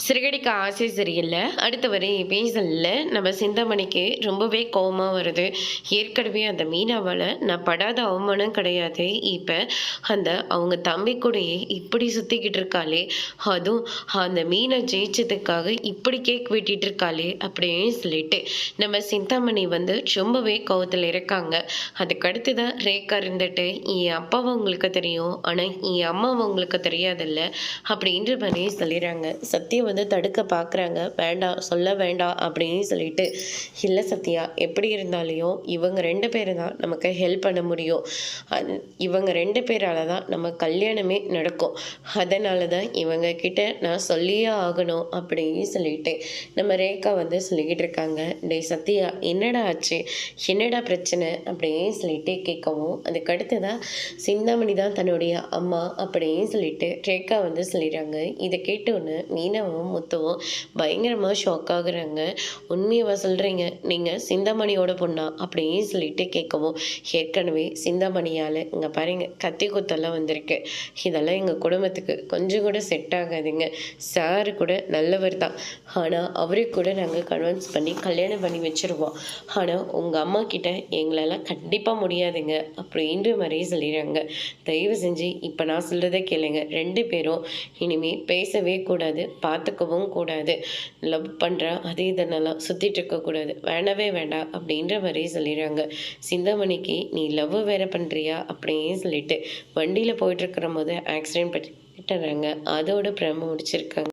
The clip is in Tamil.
சிறுகடிக்க ஆசை சரியில்ல. அடுத்த வரை பேசல்ல நம்ம சிந்தாமணிக்கு ரொம்பவே கோவமா வருது. ஏற்கனவே அந்த மீனாவால நான் படாத அவமானம் கிடையாது. இப்ப அந்த அவங்க தம்பி கூடயே இப்படி சுத்திக்கிட்டு இருக்காளே, அதுவும் அந்த மீனை ஜெயிச்சதுக்காக இப்படி கேக் வெட்டிட்டு இருக்காளே அப்படின்னு சொல்லிட்டு நம்ம சிந்தாமணி வந்து ரொம்பவே கோவத்துல இருக்காங்க. அதுக்கடுத்து தான் ரேகா இருந்துட்டு என் அப்பாவை உங்களுக்கு தெரியும், ஆனா என் அம்மாவை உங்களுக்கு தெரியாதுல்ல அப்படின்ற மாதிரி சொல்லிடுறாங்க. சத்யா வந்து தடுக்க பார்க்குறாங்க. வேண்டாம், சொல்ல வேண்டாம் அப்படின்னு சொல்லிட்டு, இல்லை சத்யா, எப்படி இருந்தாலையும் இவங்க 2 பேரும் தான் நமக்கு ஹெல்ப் பண்ண முடியும். இவங்க 2 பேரால தான் நம்ம கல்யாணமே நடக்கும். அதனால தான் இவங்க கிட்ட நான் சொல்லியே ஆகணும் அப்படின்னு சொல்லிட்டு நம்ம ரேகா வந்து சொல்லிக்கிட்டு இருக்காங்க. டேய் சத்யா, என்னடா ஆச்சு, என்னடா பிரச்சனை அப்படின்னு சொல்லிட்டு கேட்கவும், அதுக்கடுத்து தான் சிந்தாமணி தான் தன்னுடைய அம்மா அப்படின்னு சொல்லிட்டு ரேகா வந்து சொல்லிடுறாங்க. இதை கேட்டோன்னு மீனாவும் முத்துவும் பயங்கரமாக ஷாக் ஆகுறாங்க. உண்மையவா சொல்கிறீங்க, நீங்கள் சிந்தாமணியோட பொண்ணா அப்படின்னு சொல்லிட்டு கேட்கவும், ஏற்கனவே சிந்தாமணியால் இங்கே பாருங்க கத்தி குத்தெல்லாம் வந்திருக்கு. இதெல்லாம் எங்கள் குடும்பத்துக்கு கொஞ்சம் கூட செட் ஆகாதுங்க. சாரு கூட நல்லவர் தான், ஆனால் அவரே கூட நாங்கள் கன்வின்ஸ் பண்ணி கல்யாணம் பண்ணி வச்சுருவோம். ஆனால் உங்கள் அம்மா கிட்ட எங்களெல்லாம் கண்டிப்பாக முடியாதுங்க அப்படின்ற மாதிரியே சொல்லிடுறாங்க. தயவு செஞ்சு இப்போ நான் சொல்கிறத கேளுங்க. 2 பேரும் இனிமேல் பேசவே கூடாது, பார்த்துக்கவும் கூடாது. லவ் பண்ணுற அதே இதனெல்லாம் சுற்றிட்டு இருக்கக்கூடாது, வேணவே வேண்டாம் அப்படின்ற மாதிரி சொல்லிடுறாங்க. சிந்தாமணிக்கு நீ லவ் வேற பண்ணுறியா அப்படின்னு சொல்லிட்டு வண்டியில் போயிட்டுருக்கிற போது ஆக்சிடென்ட் பண்ணிட்டுறாங்க. அதோட பிரம முடிச்சிருக்காங்க.